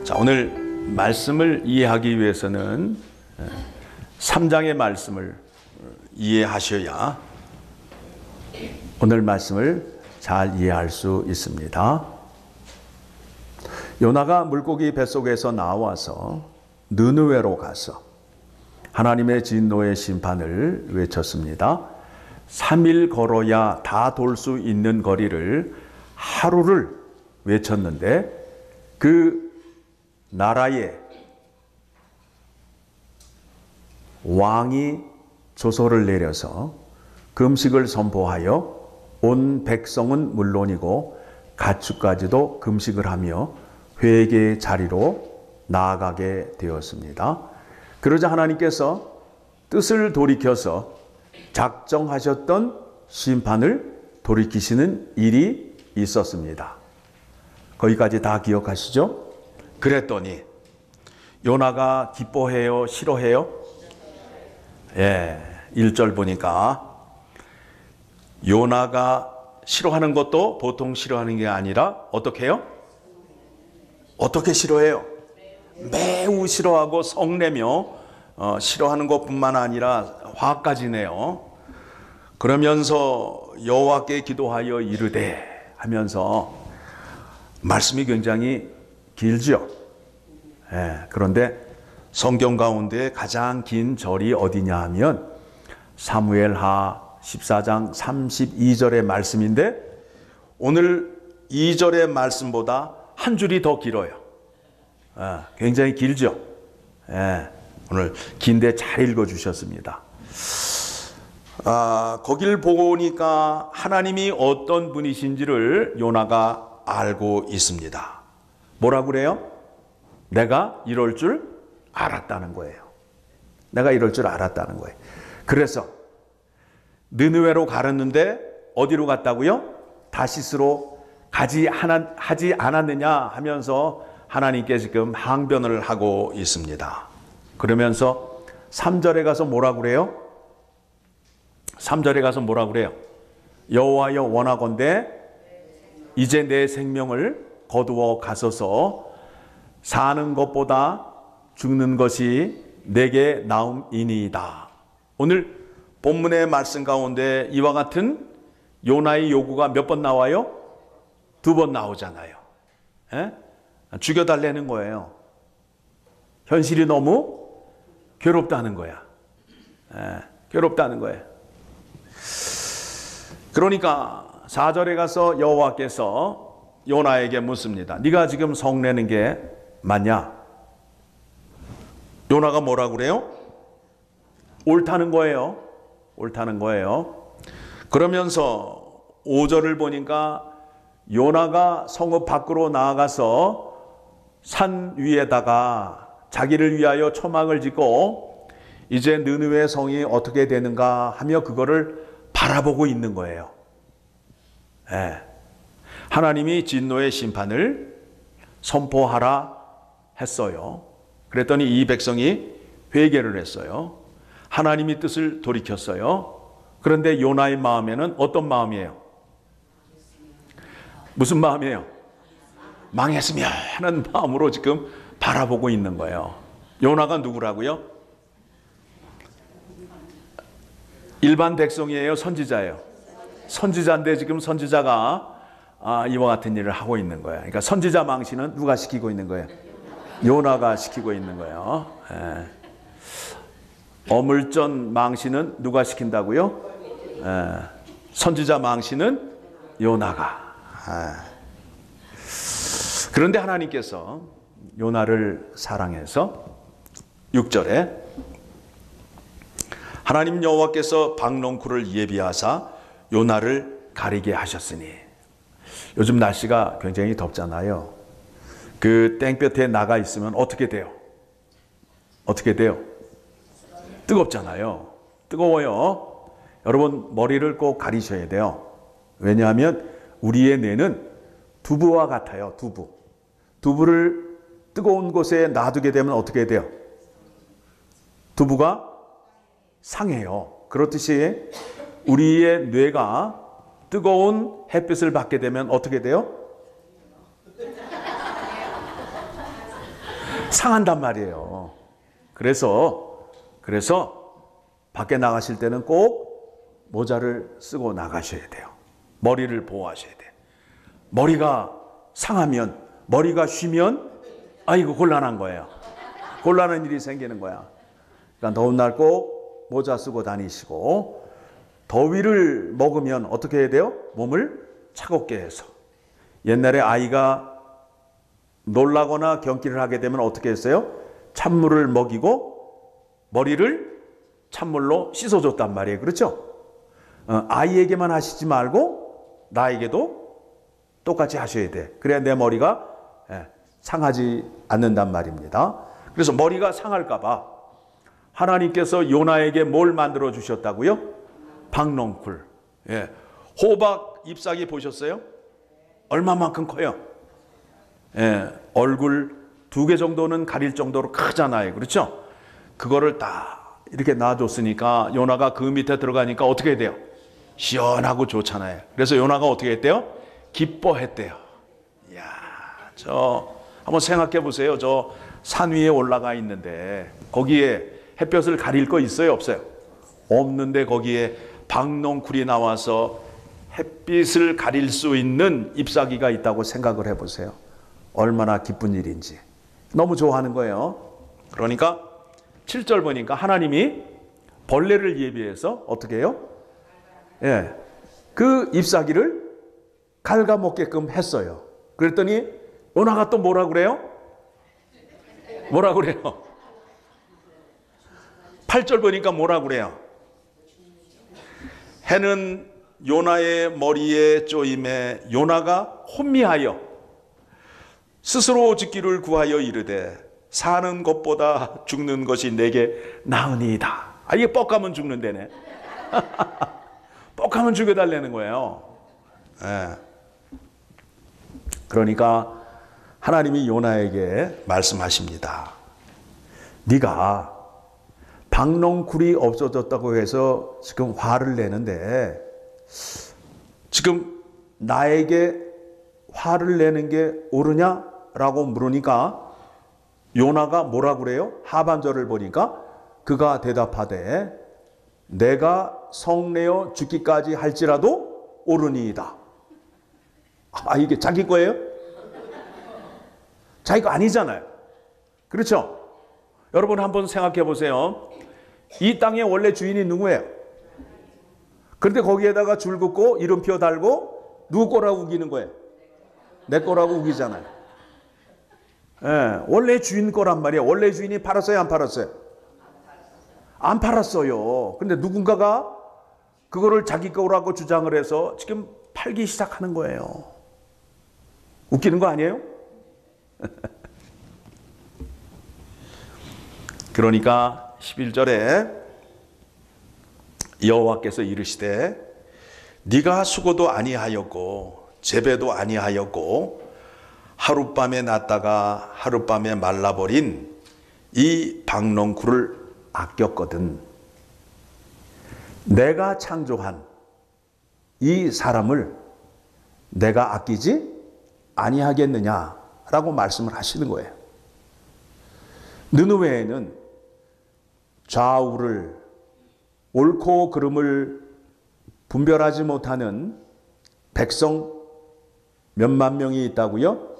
자, 오늘 말씀을 이해하기 위해서는 3장의 말씀을 이해하셔야 오늘 말씀을 잘 이해할 수 있습니다. 요나가 물고기 뱃속에서 나와서 느느웨로 가서 하나님의 진노의 심판을 외쳤습니다. 3일 걸어야 다 돌 수 있는 거리를 하루를 외쳤는데 그 나라에 왕이 조서를 내려서 금식을 선포하여 온 백성은 물론이고 가축까지도 금식을 하며 회개의 자리로 나아가게 되었습니다. 그러자 하나님께서 뜻을 돌이켜서 작정하셨던 심판을 돌이키시는 일이 있었습니다. 거기까지 다 기억하시죠? 그랬더니 요나가 기뻐해요? 싫어해요? 1절 보니까 요나가 싫어하는 것도 보통 싫어하는 게 아니라 어떻게 해요? 어떻게 싫어해요? 매우 싫어하고 성내며 싫어하는 것뿐만 아니라 화까지 내요. 그러면서 여호와께 기도하여 이르되 하면서 말씀이 굉장히 길죠. 그런데 성경 가운데 가장 긴 절이 어디냐 하면 사무엘하 14장 32절의 말씀인데 오늘 2절의 말씀보다 한 줄이 더 길어요. 굉장히 길죠. 오늘 긴데 잘 읽어주셨습니다. 거길 보니까 하나님이 어떤 분이신지를 요나가 알고 있습니다. 뭐라고 그래요? 내가 이럴 줄 알았다는 거예요. 내가 이럴 줄 알았다는 거예요. 그래서 느느웨로 가렸는데 어디로 갔다고요? 다시스로 하지 않았느냐 하면서 하나님께 지금 항변을 하고 있습니다. 그러면서 3절에 가서 뭐라고 그래요? 3절에 가서 뭐라고 그래요? 여호와여 원하건대 이제 내 생명을 거두어 가소서 사는 것보다 죽는 것이 내게 나음이니이다. 오늘 본문의 말씀 가운데 이와 같은 요나의 요구가 몇 번 나와요? 2번 나오잖아요. 죽여달라는 거예요. 현실이 너무 괴롭다는 거야. 괴롭다는 거예요. 그러니까 4절에 가서 여호와께서 요나에게 묻습니다. 네가 지금 성내는 게 맞냐? 요나가 뭐라고 그래요? 옳다는 거예요. 옳다는 거예요. 그러면서 5절을 보니까 요나가 성읍 밖으로 나아가서 산 위에다가 자기를 위하여 초막을 짓고 이제 느느웨 성이 어떻게 되는가 하며 그거를 바라보고 있는 거예요. 하나님이 진노의 심판을 선포하라 했어요. 그랬더니 이 백성이 회개를 했어요. 하나님이 뜻을 돌이켰어요. 그런데 요나의 마음에는 어떤 마음이에요? 무슨 마음이에요? 망했으면 하는 마음으로 지금 바라보고 있는 거예요. 요나가 누구라고요? 일반 백성이에요? 선지자예요? 선지자인데 지금 선지자가 이와 같은 일을 하고 있는 거예요. 그러니까 선지자 망신은 누가 시키고 있는 거예요? 요나가 시키고 있는 거예요. 어물전 망신은 누가 시킨다고요? 선지자 망신은 요나가. 그런데 하나님께서 요나를 사랑해서 6절에 하나님 여호와께서 박넝쿨을 예비하사 요나를 가리게 하셨으니 요즘 날씨가 굉장히 덥잖아요. 그 땡볕에 나가 있으면 어떻게 돼요? 어떻게 돼요? 뜨겁잖아요. 뜨거워요. 여러분 머리를 꼭 가리셔야 돼요. 왜냐하면 우리의 뇌는 두부와 같아요. 두부를 뜨거운 곳에 놔두게 되면 어떻게 돼요? 두부가 상해요. 그렇듯이 우리의 뇌가 뜨거운 햇빛을 받게 되면 어떻게 돼요? 상한단 말이에요. 그래서 밖에 나가실 때는 꼭 모자를 쓰고 나가셔야 돼요. 머리를 보호하셔야 돼요. 머리가 상하면, 머리가 쉬면 이거 곤란한 거예요. 곤란한 일이 생기는 거야. 그러니까 더운 날 꼭 모자 쓰고 다니시고, 더위를 먹으면 어떻게 해야 돼요? 몸을 차갑게 해서. 옛날에 아이가 놀라거나 경기를 하게 되면 어떻게 했어요? 찬물을 먹이고 머리를 찬물로 씻어줬단 말이에요. 그렇죠? 아이에게만 하시지 말고 나에게도 똑같이 하셔야 돼. 그래야 내 머리가 상하지 않는단 말입니다. 그래서 머리가 상할까 봐 하나님께서 요나에게 뭘 만들어 주셨다고요? 박넝쿨. 호박 잎사귀 보셨어요? 얼마만큼 커요? 얼굴 2개 정도는 가릴 정도로 크잖아요. 그렇죠? 그거를 딱 이렇게 놔줬으니까 요나가 그 밑에 들어가니까 어떻게 돼요? 시원하고 좋잖아요. 그래서 요나가 어떻게 했대요? 기뻐했대요. 이야, 한번 생각해 보세요. 저 산 위에 올라가 있는데 거기에 햇볕을 가릴 거 있어요? 없어요? 없는데 거기에 박넝쿨이 나와서 햇빛을 가릴 수 있는 잎사귀가 있다고 생각을 해보세요. 얼마나 기쁜 일인지. 너무 좋아하는 거예요. 그러니까 7절 보니까 하나님이 벌레를 예비해서 어떻게 해요? 그 잎사귀를 갉아먹게끔 했어요. 그랬더니 요나가 또 뭐라 그래요? 뭐라 그래요? 8절 보니까 뭐라 그래요? 해는 요나의 머리에 쪼임에 요나가 혼미하여 스스로 죽기를 구하여 이르되 사는 것보다 죽는 것이 내게 나으니이다. 이게 뻑가면 죽는데네. 뻑가면 죽여달라는 거예요. 그러니까 하나님이 요나에게 말씀하십니다. 네가 박넝쿨이 없어졌다고 해서 지금 화를 내는데 지금 나에게 화를 내는 게 옳으냐라고 물으니까 요나가 뭐라 그래요? 하반절을 보니까 그가 대답하되 내가 성내어 죽기까지 할지라도 옳으니이다. 이게 자기 거예요? 자기 거 아니잖아요. 그렇죠? 여러분 한번 생각해 보세요. 이 땅의 원래 주인이 누구예요? 그런데 거기에다가 줄 긋고 이름표 달고 누구 거라고 우기는 거예요? 내 거라고 우기잖아요. 원래 주인 거란 말이에요. 원래 주인이 팔았어요? 안 팔았어요? 안 팔았어요. 근데 누군가가 그거를 자기 거라고 주장을 해서 지금 팔기 시작하는 거예요. 웃기는 거 아니에요? 그러니까 11절에 여호와께서 이르시되 네가 수고도 아니하였고 재배도 아니하였고 하룻밤에 났다가 하룻밤에 말라버린 이 박넝쿨을 아꼈거든. 내가 창조한 이 사람을 내가 아끼지 아니하겠느냐라고 말씀을 하시는 거예요. 느느웨에는 좌우를 옳고 그름을 분별하지 못하는 백성 몇만 명이 있다고요?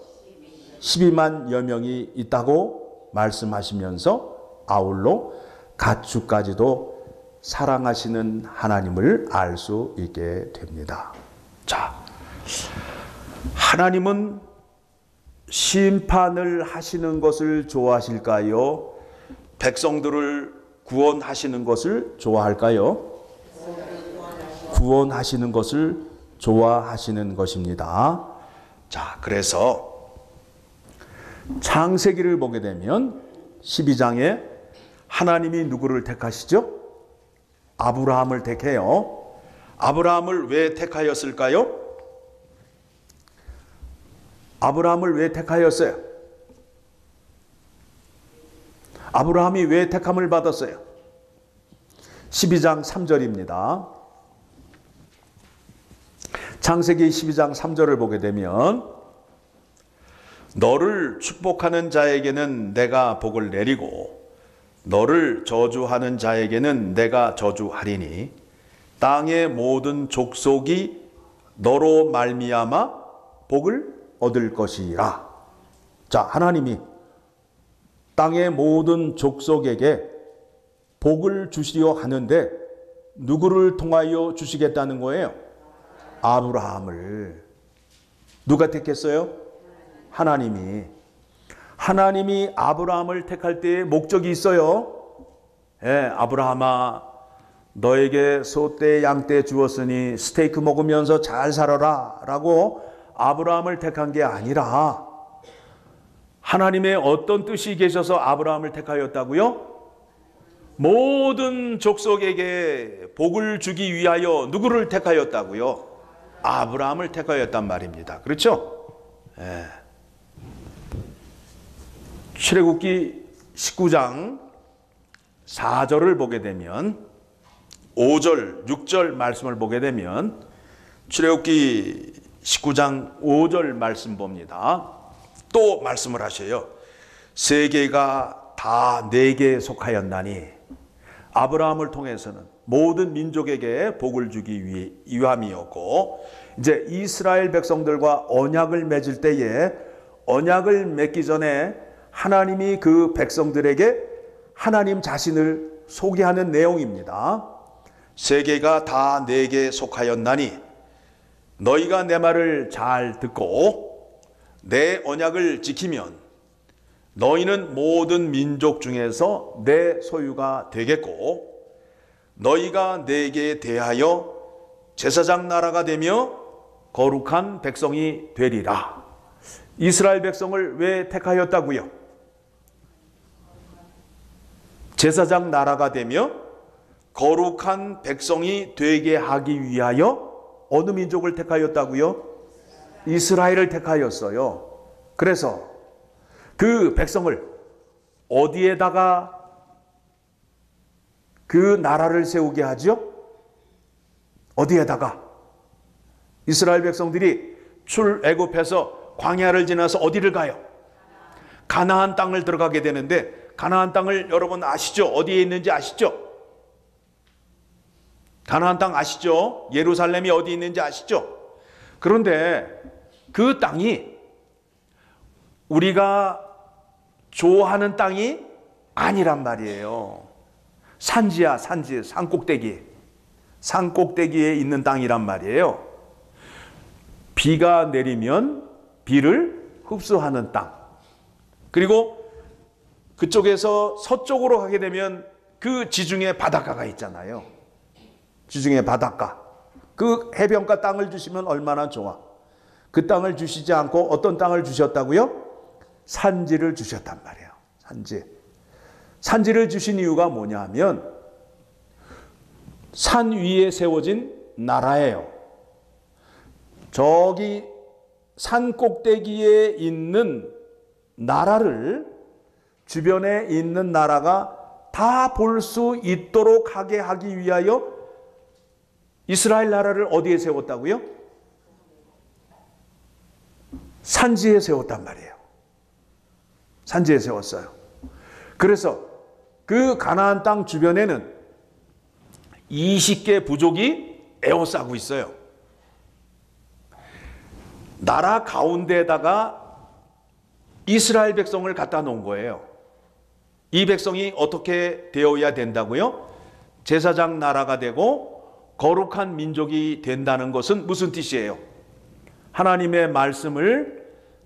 12만여 명이 있다고 말씀하시면서 아울러 가축까지도 사랑하시는 하나님을 알 수 있게 됩니다. 자, 하나님은 심판을 하시는 것을 좋아하실까요? 백성들을 구원하시는 것을 좋아할까요? 구원하시는 것을 좋아하시는 것입니다. 자, 그래서 창세기를 보게 되면 12장에 하나님이 누구를 택하시죠? 아브라함을 택해요. 아브라함을 왜 택하였을까요? 아브라함을 왜 택하였어요? 아브라함이 왜 택함을 받았어요? 12장 3절입니다. 창세기 12장 3절을 보게 되면 너를 축복하는 자에게는 내가 복을 내리고 너를 저주하는 자에게는 내가 저주하리니 땅의 모든 족속이 너로 말미암아 복을 얻을 것이라. 자, 하나님이 땅의 모든 족속에게 복을 주시려 하는데 누구를 통하여 주시겠다는 거예요? 아브라함을. 누가 택했어요? 하나님이. 하나님이 아브라함을 택할 때에 목적이 있어요. 아브라함아, 너에게 소떼 양떼 주었으니 스테이크 먹으면서 잘 살아라 라고 아브라함을 택한 게 아니라 하나님의 어떤 뜻이 계셔서 아브라함을 택하였다고요? 모든 족속에게 복을 주기 위하여 누구를 택하였다고요? 아브라함을 택하였단 말입니다. 그렇죠? 출애굽기 19장 4절을 보게 되면 5절, 6절 말씀을 보게 되면 출애굽기 19장 5절 말씀 봅니다. 또 말씀을 하셔요. 세계가 다 내게 속하였나니 아브라함을 통해서는 모든 민족에게 복을 주기 위함이었고 이제 이스라엘 백성들과 언약을 맺을 때에 언약을 맺기 전에 하나님이 그 백성들에게 하나님 자신을 소개하는 내용입니다. 세계가 다 내게 속하였나니 너희가 내 말을 잘 듣고 내 언약을 지키면 너희는 모든 민족 중에서 내 소유가 되겠고 너희가 내게 대하여 제사장 나라가 되며 거룩한 백성이 되리라. 이스라엘 백성을 왜 택하였다고요? 제사장 나라가 되며 거룩한 백성이 되게 하기 위하여 어느 민족을 택하였다고요? 이스라엘을 택하였어요. 그래서 그 백성을 어디에다가 그 나라를 세우게 하죠? 어디에다가? 이스라엘 백성들이 출애굽해서 광야를 지나서 어디를 가요? 가나안 땅을 들어가게 되는데 가나안 땅을 여러분 아시죠? 어디에 있는지 아시죠? 가나안 땅 아시죠? 예루살렘이 어디 있는지 아시죠? 그런데 그 땅이 우리가 좋아하는 땅이 아니란 말이에요. 산지야, 산지, 산꼭대기. 산꼭대기에 있는 땅이란 말이에요. 비가 내리면 비를 흡수하는 땅. 그리고 그쪽에서 서쪽으로 가게 되면 그 지중해 바닷가가 있잖아요. 지중해 바닷가. 그 해변가 땅을 주시면 얼마나 좋아. 그 땅을 주시지 않고 어떤 땅을 주셨다고요? 산지를 주셨단 말이에요. 산지. 산지를 주신 이유가 뭐냐 하면 산 위에 세워진 나라예요. 저기 산 꼭대기에 있는 나라를 주변에 있는 나라가 다 볼 수 있도록 하게 하기 위하여 이스라엘 나라를 어디에 세웠다고요? 산지에 세웠단 말이에요. 산지에 세웠어요. 그래서 그 가나안 땅 주변에는 20개 부족이 에워싸고 있어요. 나라 가운데에다가 이스라엘 백성을 갖다 놓은 거예요. 이 백성이 어떻게 되어야 된다고요? 제사장 나라가 되고 거룩한 민족이 된다는 것은 무슨 뜻이에요? 하나님의 말씀을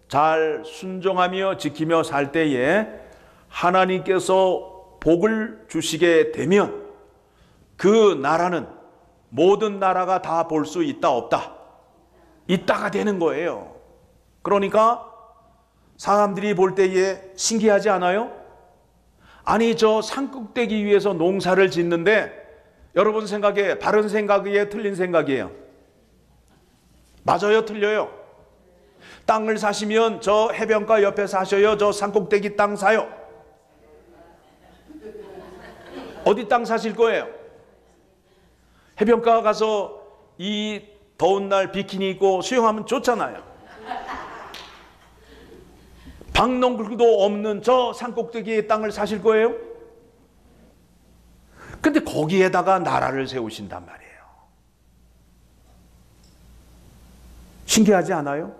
잘 순종하며 지키며 살 때에 하나님께서 복을 주시게 되면 그 나라는 모든 나라가 다 볼 수 있다 없다? 있다가 되는 거예요. 그러니까 사람들이 볼 때에 신기하지 않아요? 아니 저 산꼭대기 위에서 농사를 짓는데 여러분 생각에 바른 생각이에요? 틀린 생각이에요? 맞아요? 틀려요? 땅을 사시면 저 해변가 옆에 사셔요? 저 산꼭대기 땅 사요? 어디 땅 사실 거예요? 해변가 가서 이 더운 날 비키니 입고 수영하면 좋잖아요. 박농굴도 없는 저 산꼭대기의 땅을 사실 거예요? 근데 거기에다가 나라를 세우신단 말이에요. 신기하지 않아요?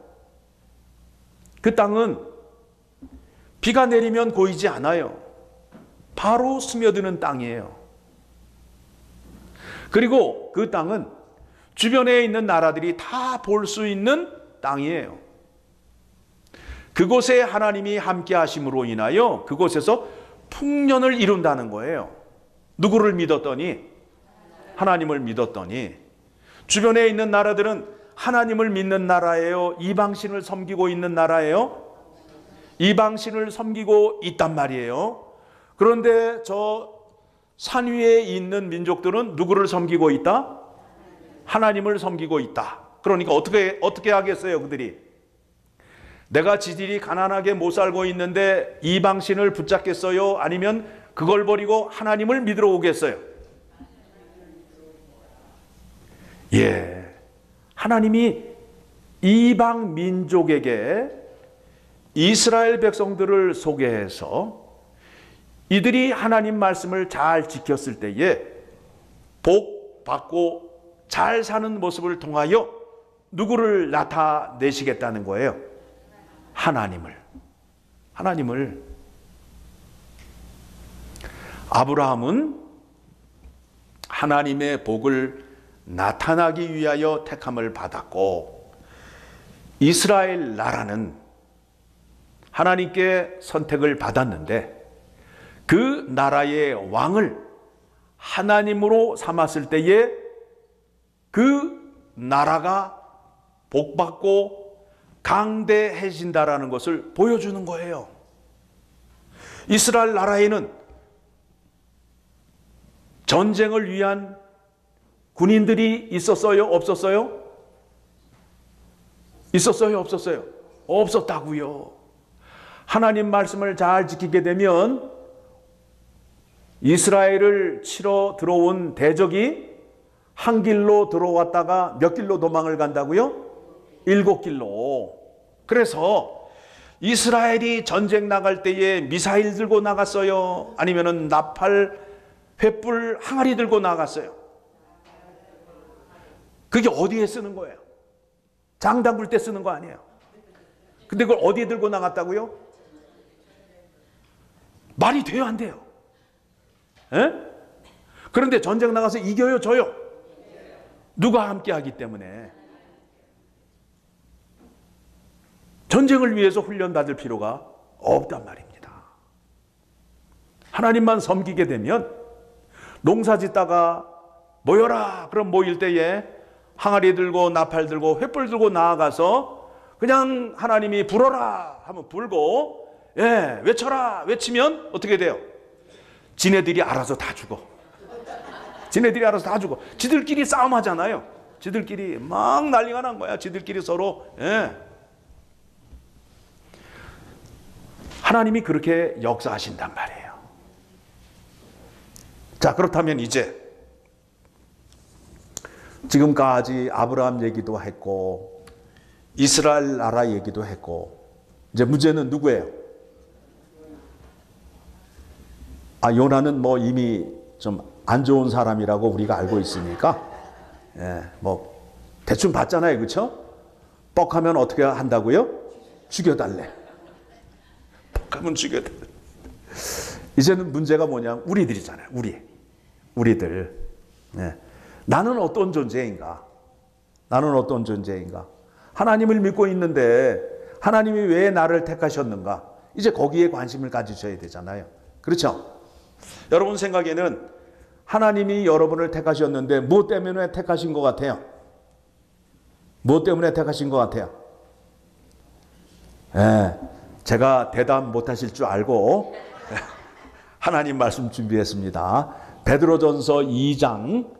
그 땅은 비가 내리면 고이지 않아요. 바로 스며드는 땅이에요. 그리고 그 땅은 주변에 있는 나라들이 다 볼 수 있는 땅이에요. 그곳에 하나님이 함께 하심으로 인하여 그곳에서 풍년을 이룬다는 거예요. 누구를 믿었더니? 하나님을 믿었더니. 주변에 있는 나라들은 하나님을 믿는 나라예요? 이방신을 섬기고 있는 나라예요? 이방신을 섬기고 있단 말이에요. 그런데 저 산 위에 있는 민족들은 누구를 섬기고 있다? 하나님을 섬기고 있다. 그러니까 어떻게 하겠어요, 그들이? 내가 지들이 가난하게 못 살고 있는데 이방신을 붙잡겠어요? 아니면 그걸 버리고 하나님을 믿으러 오겠어요? 예. 하나님이 이방 민족에게 이스라엘 백성들을 소개해서 이들이 하나님 말씀을 잘 지켰을 때에 복 받고 잘 사는 모습을 통하여 누구를 나타내시겠다는 거예요? 하나님을. 아브라함은 하나님의 복을 나타나기 위하여 택함을 받았고, 이스라엘 나라는 하나님께 선택을 받았는데 그 나라의 왕을 하나님으로 삼았을 때에 그 나라가 복받고 강대해진다라는 것을 보여주는 거예요. 이스라엘 나라에는 전쟁을 위한 군인들이 있었어요? 없었어요? 있었어요? 없었어요? 없었다고요. 하나님 말씀을 잘 지키게 되면 이스라엘을 치러 들어온 대적이 한 길로 들어왔다가 몇 길로 도망을 간다고요? 7길로. 그래서 이스라엘이 전쟁 나갈 때에 미사일 들고 나갔어요? 아니면은 나팔, 횃불, 항아리 들고 나갔어요? 그게 어디에 쓰는 거예요? 장 담글 때 쓰는 거 아니에요? 근데 그걸 어디에 들고 나갔다고요? 말이 돼요, 안 돼요? 에? 그런데 전쟁 나가서 이겨요, 져요? 누가 함께 하기 때문에. 전쟁을 위해서 훈련받을 필요가 없단 말입니다. 하나님만 섬기게 되면 농사 짓다가 모여라 그럼 모일 때에 항아리 들고 나팔 들고 횃불 들고 나아가서 그냥 하나님이 불어라 하면 불고, 예, 외쳐라 외치면 어떻게 돼요? 지네들이 알아서 다 죽어. 지네들이 알아서 다 죽어. 지들끼리 싸움하잖아요. 지들끼리 막 난리가 난 거야. 지들끼리 서로. 예. 하나님이 그렇게 역사하신단 말이에요. 자, 그렇다면 이제 지금까지 아브라함 얘기도 했고 이스라엘 나라 얘기도 했고, 이제 문제는 누구예요? 요나는 뭐 이미 좀 안 좋은 사람이라고 우리가 알고 있으니까, 예, 뭐 대충 봤잖아요, 그렇죠? 뻑하면 어떻게 한다고요? 죽여달래. 뻑하면 죽여달래. 이제는 문제가 뭐냐? 우리들이잖아요. 우리들. 예. 나는 어떤 존재인가? 나는 어떤 존재인가? 하나님을 믿고 있는데 하나님이 왜 나를 택하셨는가? 이제 거기에 관심을 가지셔야 되잖아요. 그렇죠? 여러분 생각에는 하나님이 여러분을 택하셨는데 무엇 때문에 택하신 것 같아요? 무엇 때문에 택하신 것 같아요? 예, 제가 대답 못하실 줄 알고 하나님 말씀 준비했습니다. 베드로전서 2장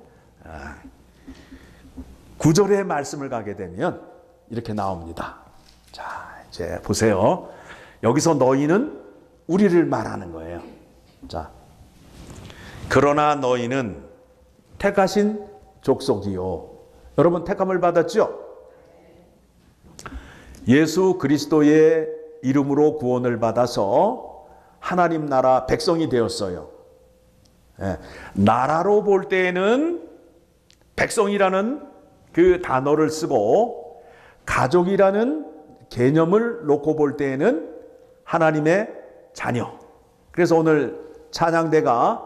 9절의 말씀을 가게 되면 이렇게 나옵니다. 자, 이제 보세요. 여기서 너희는 우리를 말하는 거예요. 자, 그러나 너희는 택하신 족속이요. 여러분 택함을 받았죠? 예수 그리스도의 이름으로 구원을 받아서 하나님 나라 백성이 되었어요. 예, 나라로 볼 때에는 백성이라는 그 단어를 쓰고 가족이라는 개념을 놓고 볼 때에는 하나님의 자녀. 그래서 오늘 찬양대가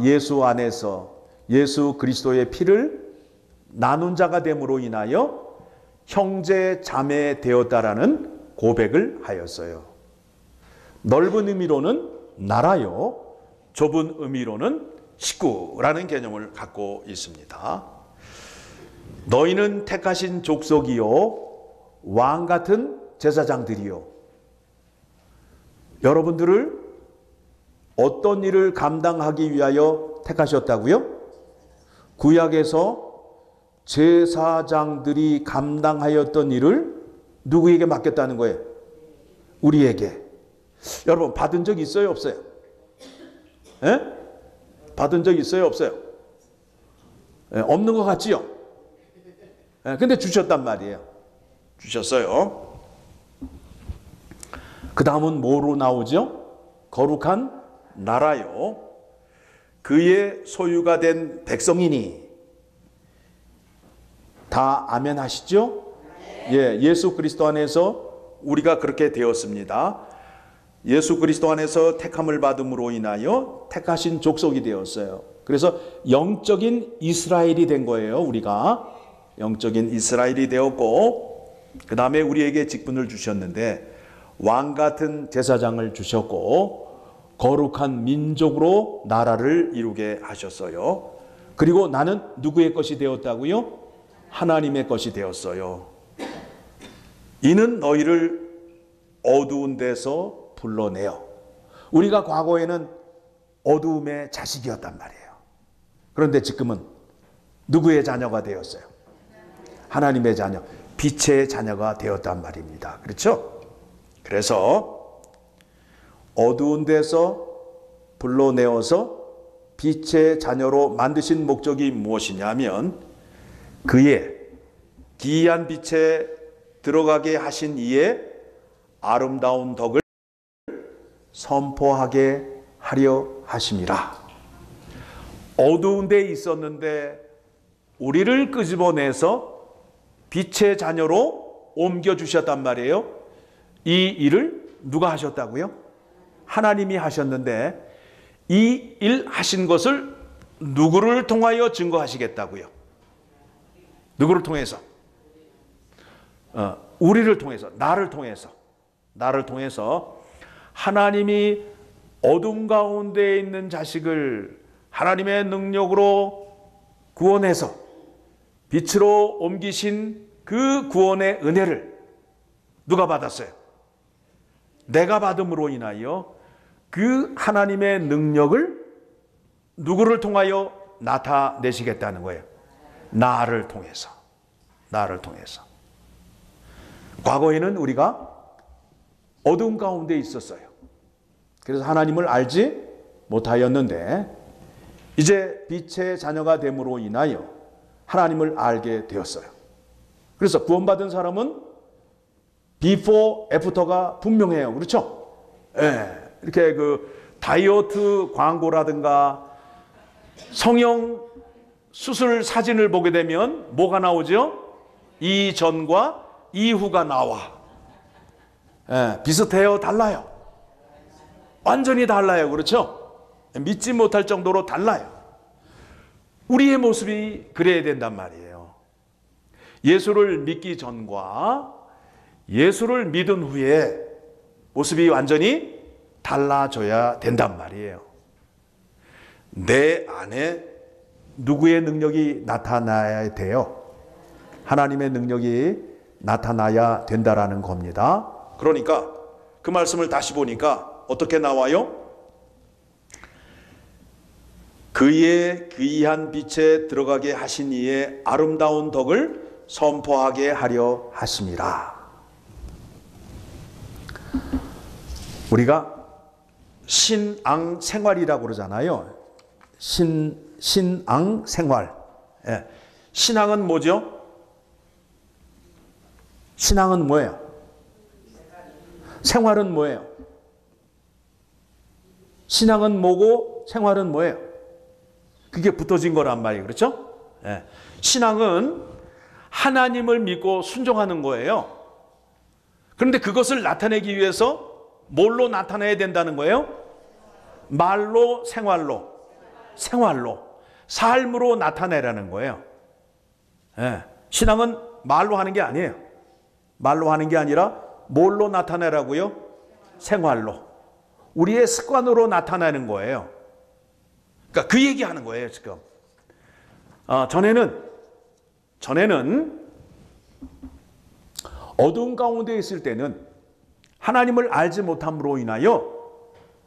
예수 안에서 예수 그리스도의 피를 나눈 자가 됨으로 인하여 형제 자매 되었다라는 고백을 하였어요. 넓은 의미로는 나라요, 좁은 의미로는 식구라는 개념을 갖고 있습니다. 너희는 택하신 족속이요 왕 같은 제사장들이요. 여러분들을 어떤 일을 감당하기 위하여 택하셨다고요? 구약에서 제사장들이 감당하였던 일을 누구에게 맡겼다는 거예요? 우리에게. 여러분 받은 적 있어요, 없어요? 예? 받은 적 있어요, 없어요? 예, 없는 것 같지요? 예, 근데 주셨단 말이에요. 주셨어요. 그 다음은 뭐로 나오죠? 거룩한 나라요, 그의 소유가 된 백성이니. 다 아멘 하시죠? 예, 예수 그리스도 안에서 우리가 그렇게 되었습니다. 예수 그리스도 안에서 택함을 받음으로 인하여 택하신 족속이 되었어요. 그래서 영적인 이스라엘이 된 거예요. 우리가 영적인 이스라엘이 되었고, 그 다음에 우리에게 직분을 주셨는데 왕 같은 제사장을 주셨고 거룩한 민족으로 나라를 이루게 하셨어요. 그리고 나는 누구의 것이 되었다고요? 하나님의 것이 되었어요. 이는 너희를 어두운 데서 불러내어. 우리가 과거에는 어두움의 자식이었단 말이에요. 그런데 지금은 누구의 자녀가 되었어요? 하나님의 자녀, 빛의 자녀가 되었단 말입니다. 그렇죠? 그래서 어두운 데서 불러내어서 빛의 자녀로 만드신 목적이 무엇이냐면 그의 기이한 빛에 들어가게 하신 이의 아름다운 덕을 선포하게 하려 하심이라. 어두운 데 있었는데 우리를 끄집어내서 빛의 자녀로 옮겨주셨단 말이에요. 이 일을 누가 하셨다고요? 하나님이 하셨는데 이 일 하신 것을 누구를 통하여 증거하시겠다고요? 누구를 통해서? 우리를 통해서, 나를 통해서 하나님이 어둠 가운데 있는 자식을 하나님의 능력으로 구원해서 빛으로 옮기신 그 구원의 은혜를 누가 받았어요? 내가 받음으로 인하여 그 하나님의 능력을 누구를 통하여 나타내시겠다는 거예요? 나를 통해서. 과거에는 우리가 어두운 가운데 있었어요. 그래서 하나님을 알지 못하였는데 이제 빛의 자녀가 됨으로 인하여 하나님을 알게 되었어요. 그래서 구원받은 사람은 비포 애프터가 분명해요. 그렇죠? 예. 이렇게 그 다이어트 광고라든가 성형 수술 사진을 보게 되면 뭐가 나오죠? 이전과 이후가 나와. 예, 비슷해요? 달라요? 완전히 달라요. 그렇죠? 믿지 못할 정도로 달라요. 우리의 모습이 그래야 된단 말이에요. 예수를 믿기 전과 예수를 믿은 후에 모습이 완전히 달라져야 된단 말이에요. 내 안에 누구의 능력이 나타나야 돼요? 하나님의 능력이 나타나야 된다라는 겁니다. 그러니까 그 말씀을 다시 보니까 어떻게 나와요? 그의 귀한 빛에 들어가게 하신 이의 아름다운 덕을 선포하게 하려 하심이라. 우리가 신앙 생활이라고 그러잖아요. 신앙 생활. 예. 신앙은 뭐죠? 신앙은 뭐예요? 생활은 뭐예요? 신앙은 뭐고 생활은 뭐예요? 그게 붙어진 거란 말이에요. 그렇죠? 예. 신앙은 하나님을 믿고 순종하는 거예요. 그런데 그것을 나타내기 위해서 뭘로 나타내야 된다는 거예요? 말로, 생활로, 삶으로 나타내라는 거예요. 예. 신앙은 말로 하는 게 아니에요. 말로 하는 게 아니라 뭘로 나타내라고요? 생활로. 우리의 습관으로 나타나는 거예요. 그러니까 그 얘기하는 거예요, 지금. 전에는 어두운 가운데 있을 때는 하나님을 알지 못함으로 인하여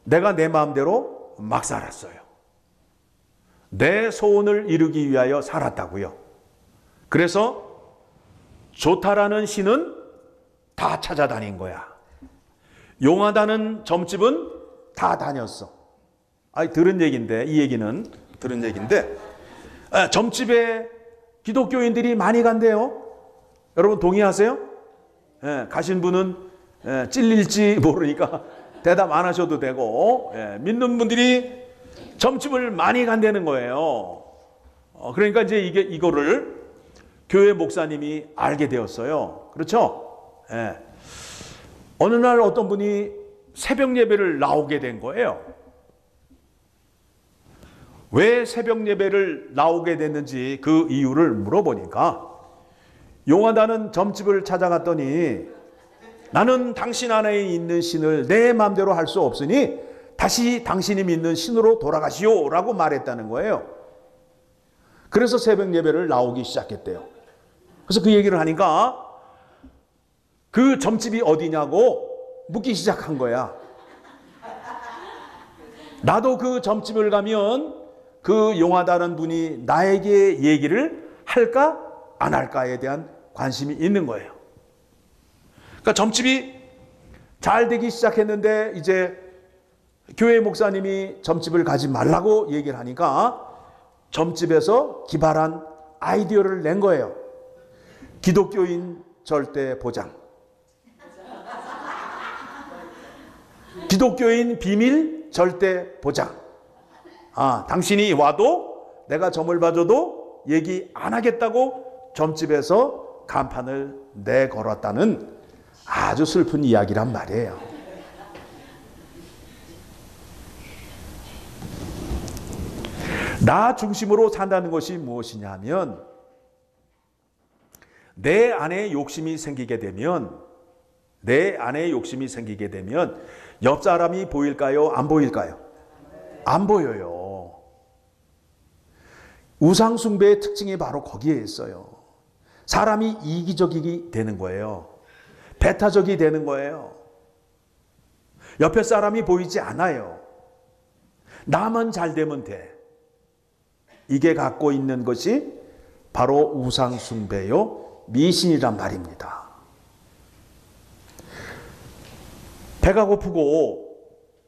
내가 내 마음대로 막 살았어요. 내 소원을 이루기 위하여 살았다고요. 그래서 좋다라는 신은 다 찾아다닌 거야. 용하다는 점집은 다 다녔어. 들은 얘기인데, 이 얘기는 들은 얘기인데, 점집에 기독교인들이 많이 간대요. 여러분 동의하세요? 가신 분은 찔릴지 모르니까 대답 안 하셔도 되고, 믿는 분들이 점집을 많이 간다는 거예요. 그러니까 이제 이거를 교회 목사님이 알게 되었어요. 그렇죠? 어느 날 어떤 분이 새벽 예배를 나오게 된 거예요. 왜 새벽 예배를 나오게 됐는지 그 이유를 물어보니까 용하다는 점집을 찾아갔더니 나는 당신 안에 있는 신을 내 마음대로 할 수 없으니 다시 당신이 믿는 신으로 돌아가시오 라고 말했다는 거예요. 그래서 새벽 예배를 나오기 시작했대요. 그래서 그 얘기를 하니까 그 점집이 어디냐고 묻기 시작한 거야. 나도 그 점집을 가면 그 용하다는 분이 나에게 얘기를 할까 안 할까에 대한 관심이 있는 거예요. 그러니까 점집이 잘 되기 시작했는데 이제 교회 목사님이 점집을 가지 말라고 얘기를 하니까 점집에서 기발한 아이디어를 낸 거예요. 기독교인 절대 보장. 기독교인 비밀 절대 보장. 당신이 와도 내가 점을 봐줘도 얘기 안 하겠다고 점집에서 간판을 내걸었다는 아주 슬픈 이야기란 말이에요. 나 중심으로 산다는 것이 무엇이냐 하면 내 안에 욕심이 생기게 되면 옆 사람이 보일까요? 안 보일까요? 안 보여요. 우상 숭배의 특징이 바로 거기에 있어요. 사람이 이기적이 되는 거예요. 배타적이 되는 거예요. 옆에 사람이 보이지 않아요. 나만 잘 되면 돼. 이게 갖고 있는 것이 바로 우상 숭배요 미신이란 말입니다. 배가 고프고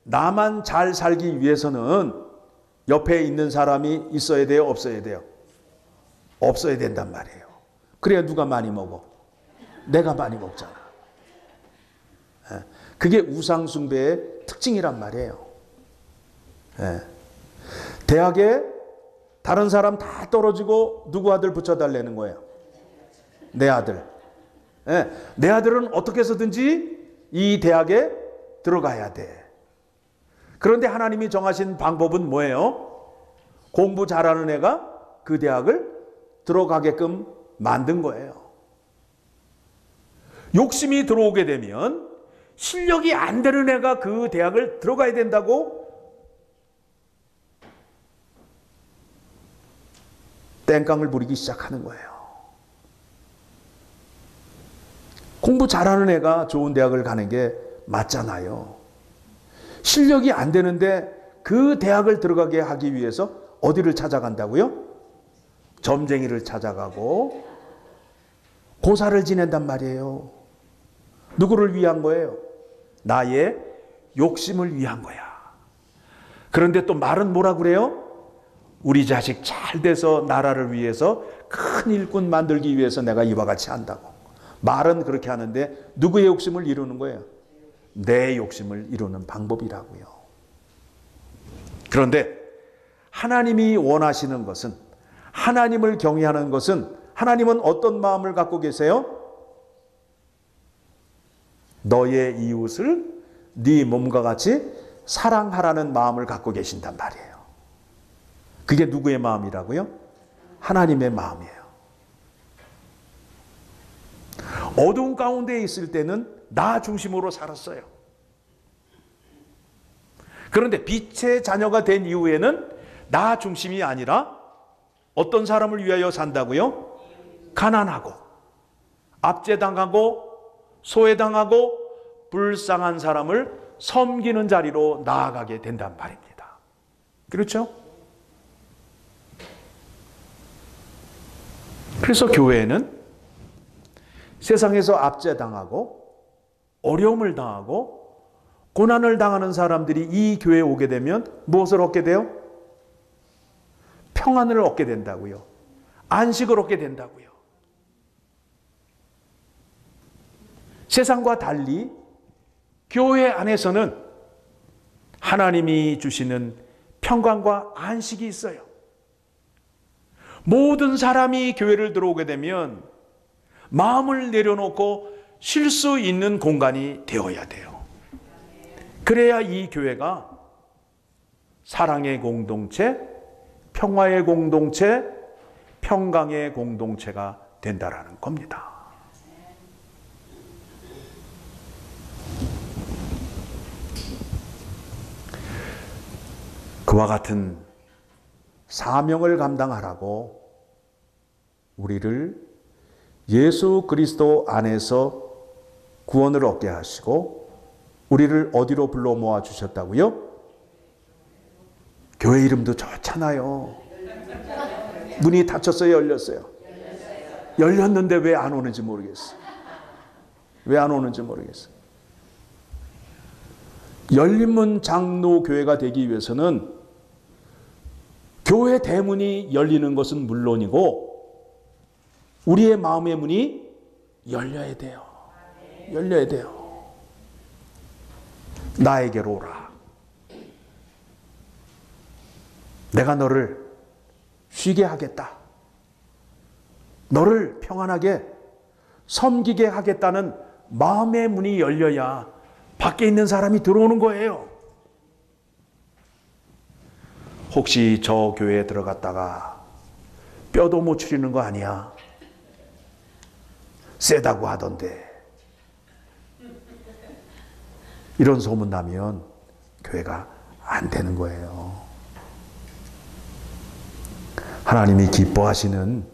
나만 잘 살기 위해서는 옆에 있는 사람이 있어야 돼요? 없어야 돼요? 없어야 된단 말이에요. 그래야 누가 많이 먹어? 내가 많이 먹잖아. 그게 우상 숭배의 특징이란 말이에요. 대학에 다른 사람 다 떨어지고 누구 아들 붙여달라는 거예요? 내 아들. 내 아들은 어떻게 해서든지 이 대학에 들어가야 돼. 그런데 하나님이 정하신 방법은 뭐예요? 공부 잘하는 애가 그 대학을 들어가게끔 만든 거예요. 욕심이 들어오게 되면 실력이 안 되는 애가 그 대학을 들어가야 된다고 땡깡을 부리기 시작하는 거예요. 공부 잘하는 애가 좋은 대학을 가는 게 맞잖아요. 실력이 안 되는데 그 대학을 들어가게 하기 위해서 어디를 찾아간다고요? 점쟁이를 찾아가고 고사를 지낸단 말이에요. 누구를 위한 거예요? 나의 욕심을 위한 거야. 그런데 또 말은 뭐라 그래요? 우리 자식 잘 돼서 나라를 위해서 큰 일꾼 만들기 위해서 내가 이와 같이 한다고. 말은 그렇게 하는데 누구의 욕심을 이루는 거예요? 내 욕심을 이루는 방법이라고요. 그런데 하나님이 원하시는 것은, 하나님을 경외하는 것은, 하나님은 어떤 마음을 갖고 계세요? 너의 이웃을 네 몸과 같이 사랑하라는 마음을 갖고 계신단 말이에요. 그게 누구의 마음이라고요? 하나님의 마음이에요. 어두운 가운데 있을 때는 나 중심으로 살았어요. 그런데 빛의 자녀가 된 이후에는 나 중심이 아니라 어떤 사람을 위하여 산다고요? 가난하고 압제당하고 소외당하고 불쌍한 사람을 섬기는 자리로 나아가게 된단 말입니다. 그렇죠? 그래서 교회는 세상에서 압제당하고 어려움을 당하고 고난을 당하는 사람들이 이 교회에 오게 되면 무엇을 얻게 돼요? 평안을 얻게 된다고요. 안식을 얻게 된다고요. 세상과 달리 교회 안에서는 하나님이 주시는 평강과 안식이 있어요. 모든 사람이 교회를 들어오게 되면 마음을 내려놓고 쉴 수 있는 공간이 되어야 돼요. 그래야 이 교회가 사랑의 공동체, 평화의 공동체, 평강의 공동체가 된다라는 겁니다. 그와 같은 사명을 감당하라고 우리를 예수 그리스도 안에서 구원을 얻게 하시고 우리를 어디로 불러 모아 주셨다고요? 교회 이름도 좋잖아요. 문이 닫혔어요, 열렸어요? 열렸는데 왜 안 오는지 모르겠어요. 왜 안 오는지 모르겠어요. 열린문 장로교회가 되기 위해서는 교회 대문이 열리는 것은 물론이고 우리의 마음의 문이 열려야 돼요. 열려야 돼요. 나에게로 오라. 내가 너를 쉬게 하겠다. 너를 평안하게 섬기게 하겠다는 마음의 문이 열려야 밖에 있는 사람이 들어오는 거예요. 혹시 저 교회에 들어갔다가 뼈도 못 추리는 거 아니야? 세다고 하던데. 이런 소문 나면 교회가 안 되는 거예요. 하나님이 기뻐하시는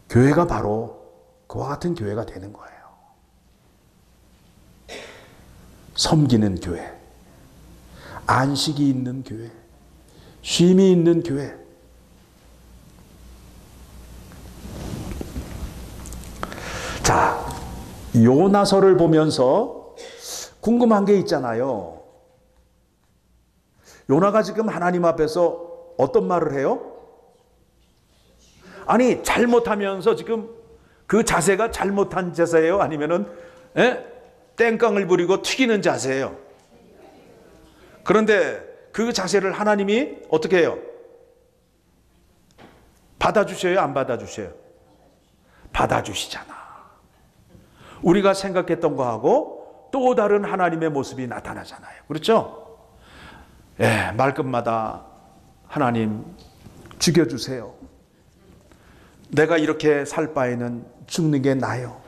교회가 바로 그와 같은 교회가 되는 거예요. 섬기는 교회, 안식이 있는 교회, 쉼이 있는 교회. 자, 요나서를 보면서 궁금한 게 있잖아요. 요나가 지금 하나님 앞에서 어떤 말을 해요? 아니, 잘못하면서 지금 그 자세가 잘못한 자세예요? 아니면은 땡깡을 부리고 튀기는 자세예요? 그런데 그 자세를 하나님이 어떻게 해요? 받아주셔요? 안 받아주셔요? 받아주시잖아. 우리가 생각했던 거하고 또 다른 하나님의 모습이 나타나잖아요. 그렇죠? 예, 말끝마다 하나님 죽여주세요. 내가 이렇게 살 바에는 죽는 게 나아요.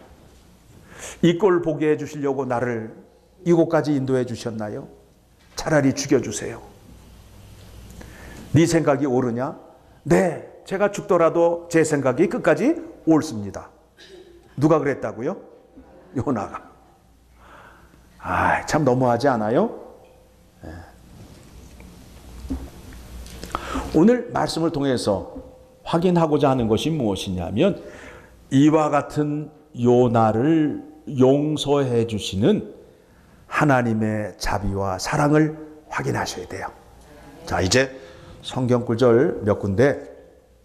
이 꼴 보게 해주시려고 나를 이곳까지 인도해 주셨나요? 차라리 죽여주세요. 네 생각이 옳으냐? 네, 제가 죽더라도 제 생각이 끝까지 옳습니다. 누가 그랬다고요? 요나가. 참 너무하지 않아요? 네. 오늘 말씀을 통해서 확인하고자 하는 것이 무엇이냐면 이와 같은 요나를 용서해 주시는 하나님의 자비와 사랑을 확인하셔야 돼요. 자, 이제 성경 구절 몇 군데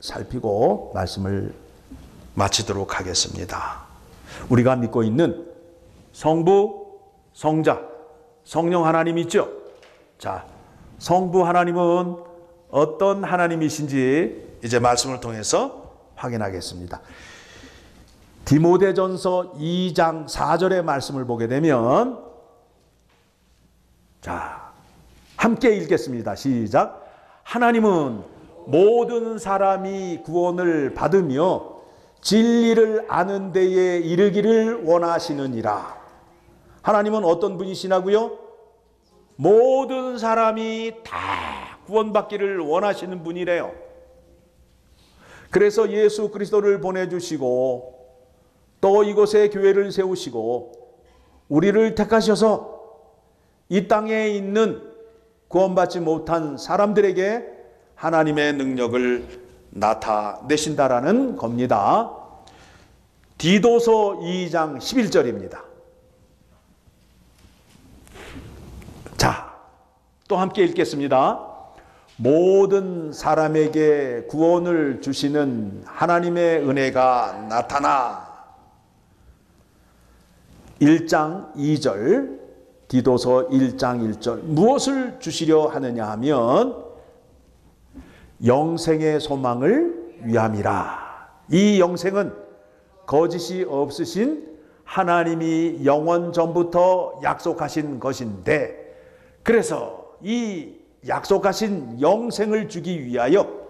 살피고 말씀을 마치도록 하겠습니다. 우리가 믿고 있는 성부, 성자, 성령 하나님 있죠? 자, 성부 하나님은 어떤 하나님이신지 이제 말씀을 통해서 확인하겠습니다. 디모데전서 2장 4절의 말씀을 보게 되면, 자, 함께 읽겠습니다. 시작. 하나님은 모든 사람이 구원을 받으며 진리를 아는 데에 이르기를 원하시느니라. 하나님은 어떤 분이시냐고요? 모든 사람이 다 구원받기를 원하시는 분이래요. 그래서 예수 그리스도를 보내주시고 또 이곳에 교회를 세우시고 우리를 택하셔서 이 땅에 있는 구원받지 못한 사람들에게 하나님의 능력을 나타내신다라는 겁니다. 디도서 2장 11절입니다. 자, 또 함께 읽겠습니다. 모든 사람에게 구원을 주시는 하나님의 은혜가 나타나. 1장 2절, 디도서 1장 1절. 무엇을 주시려 하느냐 하면 영생의 소망을 위함이라. 이 영생은 거짓이 없으신 하나님이 영원 전부터 약속하신 것인데, 그래서 이 약속하신 영생을 주기 위하여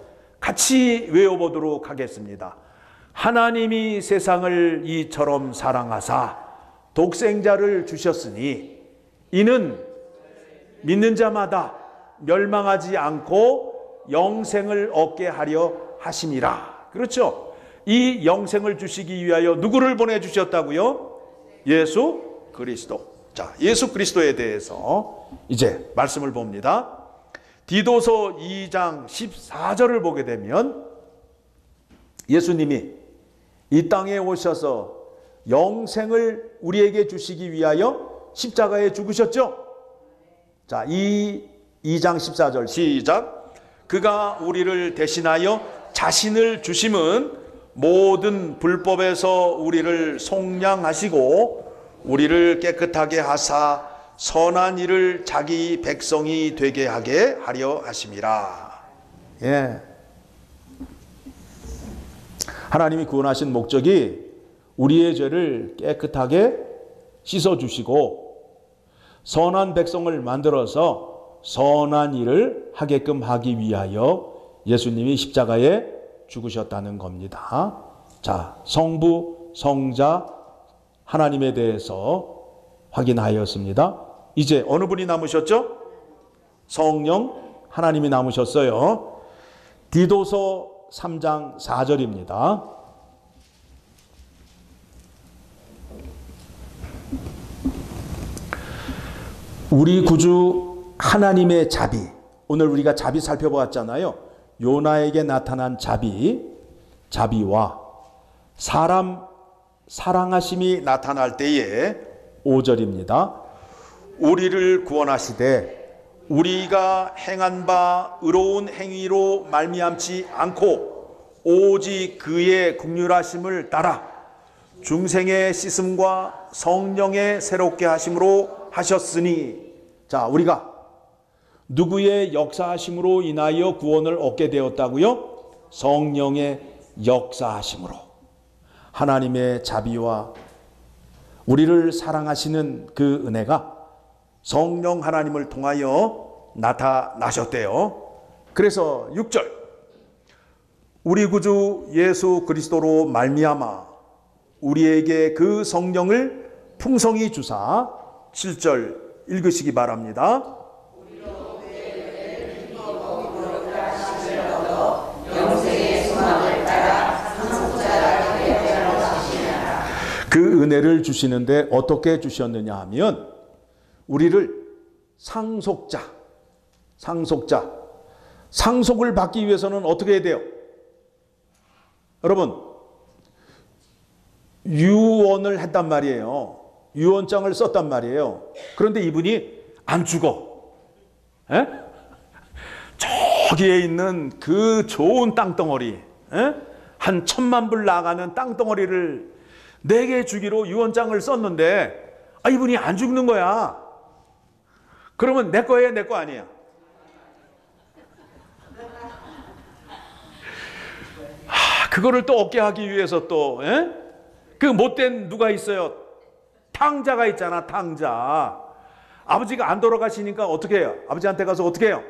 같이 외워보도록 하겠습니다. 하나님이 세상을 이처럼 사랑하사 독생자를 주셨으니 이는 믿는 자마다 멸망하지 않고 영생을 얻게 하려 하심이라. 그렇죠? 이 영생을 주시기 위하여 누구를 보내주셨다고요? 예수 그리스도. 자, 예수 그리스도에 대해서 이제 말씀을 봅니다. 디도서 2장 14절을 보게 되면 예수님이 이 땅에 오셔서 영생을 우리에게 주시기 위하여 십자가에 죽으셨죠? 자, 이 2장 14절 시작. 그가 우리를 대신하여 자신을 주심은 모든 불법에서 우리를 속량하시고 우리를 깨끗하게 하사 선한 일을 자기 백성이 되게 하게 하려 하심이라. 예. 하나님이 구원하신 목적이 우리의 죄를 깨끗하게 씻어주시고 선한 백성을 만들어서 선한 일을 하게끔 하기 위하여 예수님이 십자가에 죽으셨다는 겁니다. 자, 성부, 성자, 하나님에 대해서 확인하였습니다. 이제 어느 분이 남으셨죠? 성령 하나님이 남으셨어요. 디도서 3장 4절입니다. 우리 구주 하나님의 자비, 오늘 우리가 자비 살펴보았잖아요. 요나에게 나타난 자비와 사람 사랑하심이 나타날 때에 5절입니다. 우리를 구원하시되 우리가 행한 바 의로운 행위로 말미암지 않고 오직 그의 긍휼하심을 따라 중생의 씻음과 성령의 새롭게 하심으로 하셨으니. 자, 우리가 누구의 역사하심으로 인하여 구원을 얻게 되었다고요? 성령의 역사하심으로. 하나님의 자비와 우리를 사랑하시는 그 은혜가 성령 하나님을 통하여 나타나셨대요. 그래서 6절, 우리 구주 예수 그리스도로 말미암아 우리에게 그 성령을 풍성히 주사. 7절 읽으시기 바랍니다. 그 은혜를 주시는데 어떻게 주셨느냐 하면 우리를 상속을 받기 위해서는 어떻게 해야 돼요? 여러분, 유언을 했단 말이에요. 유언장을 썼단 말이에요. 그런데 이분이 안 죽어. 에? 저기에 있는 그 좋은 땅덩어리, 한 1,000만 불 나가는 그러면 내 거예요, 내 거 아니에요? 그거를 또 얻게 하기 위해서 또, 그 못된 누가 있어요? 탕자가 있잖아, 탕자. 아버지가 안 돌아가시니까 어떻게 해요? 아버지한테 가서 어떻게 해요?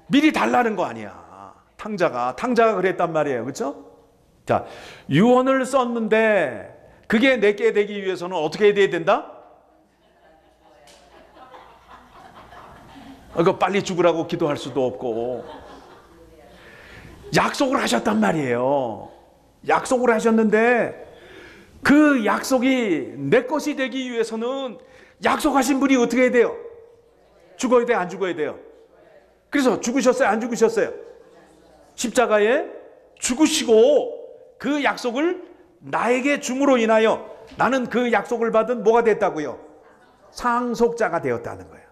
미리 달라는 거 아니야. 탕자가 그랬단 말이에요. 그렇죠? 자, 유언을 썼는데 그게 내게 되기 위해서는 어떻게 해야 된다? 이거 빨리 죽으라고 기도할 수도 없고 약속을 하셨단 말이에요. 약속을 하셨는데 그 약속이 내 것이 되기 위해서는 약속하신 분이 어떻게 해야 돼요? 죽어야 돼, 안 죽어야 돼요? 그래서 죽으셨어요, 안 죽으셨어요? 십자가에 죽으시고 그 약속을 나에게 줌으로 인하여 나는 그 약속을 받은 뭐가 됐다고요? 상속자가 되었다는 거예요.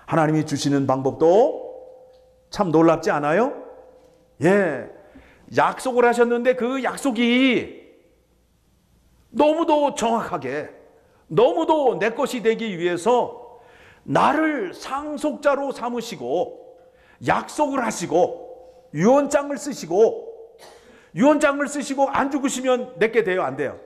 하나님이 주시는 방법도 참 놀랍지 않아요? 예, 약속을 하셨는데 그 약속이 너무도 정확하게, 너무도 내 것이 되기 위해서 나를 상속자로 삼으시고 약속을 하시고 유언장을 쓰시고 안 죽으시면 내게 돼요, 안 돼요?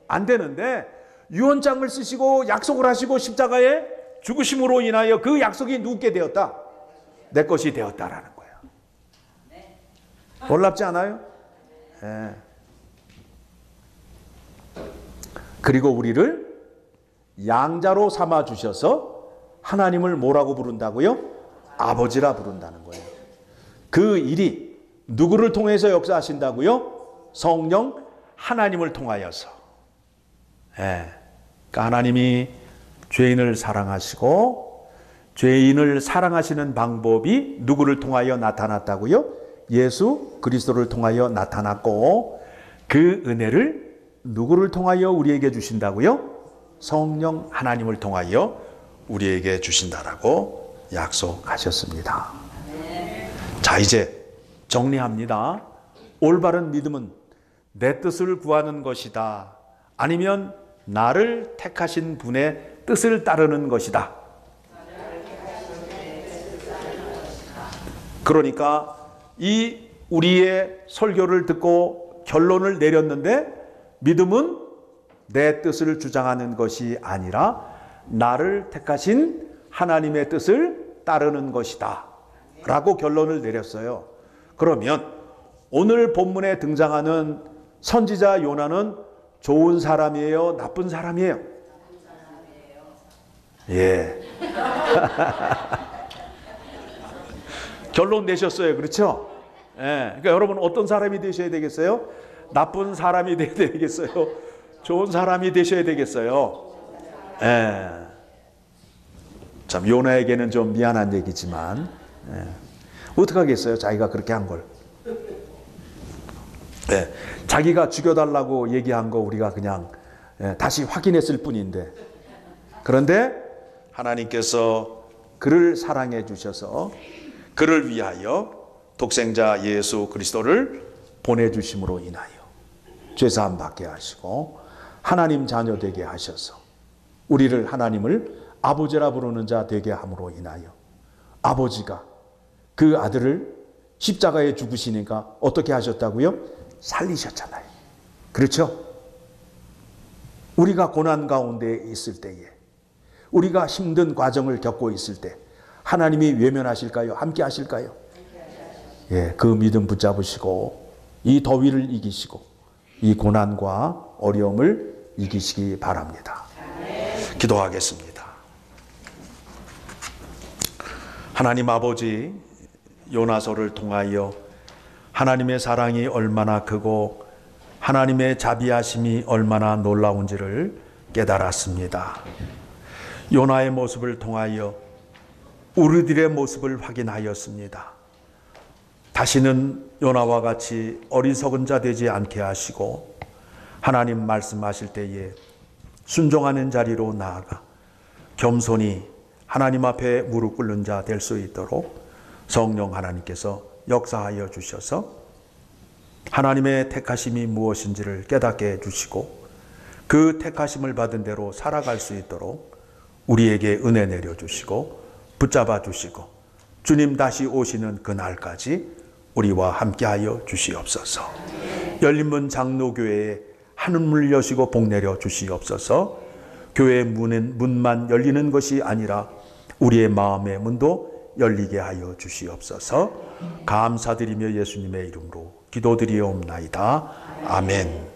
안 되는데 유언장을 쓰시고 약속을 하시고 십자가에 죽으심으로 인하여 그 약속이 누구게 되었다? 내 것이 되었다라는 거예요. 놀랍지 않아요? 예. 그리고 우리를 양자로 삼아 주셔서 하나님을 뭐라고 부른다고요? 아버지라 부른다는 거예요. 그 일이 누구를 통해서 역사하신다고요? 성령 하나님을 통하여서. 예. 그러니까 하나님이 죄인을 사랑하시고 죄인을 사랑하시는 방법이 누구를 통하여 나타났다고요? 예수 그리스도를 통하여 나타났고 그 은혜를 누구를 통하여 우리에게 주신다고요? 성령 하나님을 통하여 우리에게 주신다라고 약속하셨습니다. 자, 이제 정리합니다. 올바른 믿음은 내 뜻을 구하는 것이다. 아니면 나를 택하신 분의 뜻을 따르는 것이다. 그러니까 이 우리의 설교를 듣고 결론을 내렸는데 믿음은 내 뜻을 주장하는 것이 아니라 나를 택하신 하나님의 뜻을 따르는 것이다 라고 결론을 내렸어요. 그러면 오늘 본문에 등장하는 선지자 요나는 좋은 사람이에요? 나쁜 사람이에요? 예. 결론 내셨어요. 그렇죠? 예. 그러니까 여러분 어떤 사람이 되셔야 되겠어요? 나쁜 사람이 되어야 되겠어요? 좋은 사람이 되셔야 되겠어요? 예. 참 요나에게는 좀 미안한 얘기지만 어떡하겠어요? 자기가 그렇게 한 걸. 예. 자기가 죽여달라고 얘기한 거 우리가 그냥 다시 확인했을 뿐인데 그런데 하나님께서 그를 사랑해 주셔서 그를 위하여 독생자 예수 그리스도를 보내주심으로 인하여 죄사함 받게 하시고 하나님 자녀 되게 하셔서 우리를 하나님을 아버지라 부르는 자 되게 함으로 인하여 아버지가 그 아들을 십자가에 죽으시니까 어떻게 하셨다고요? 살리셨잖아요. 그렇죠? 우리가 고난 가운데 있을 때에 우리가 힘든 과정을 겪고 있을 때 하나님이 외면하실까요? 함께 하실까요? 예, 그 믿음 붙잡으시고 이 더위를 이기시고 이 고난과 어려움을 이기시기 바랍니다. 기도하겠습니다. 하나님 아버지, 요나서를 통하여 하나님의 사랑이 얼마나 크고 하나님의 자비하심이 얼마나 놀라운지를 깨달았습니다. 요나의 모습을 통하여 우리들의 모습을 확인하였습니다. 다시는 요나와 같이 어리석은 자 되지 않게 하시고 하나님 말씀하실 때에 순종하는 자리로 나아가 겸손히 하나님 앞에 무릎 꿇는 자 될 수 있도록 성령 하나님께서 역사하여 주셔서 하나님의 택하심이 무엇인지를 깨닫게 해주시고 그 택하심을 받은 대로 살아갈 수 있도록 우리에게 은혜 내려주시고 붙잡아 주시고 주님 다시 오시는 그날까지 우리와 함께하여 주시옵소서. 열린문 장로교회에 하늘문 여시고 복 내려 주시옵소서. 교회 문만 열리는 것이 아니라 우리의 마음의 문도 열리게 하여 주시옵소서. 감사드리며 예수님의 이름으로 기도드리옵나이다. 아멘.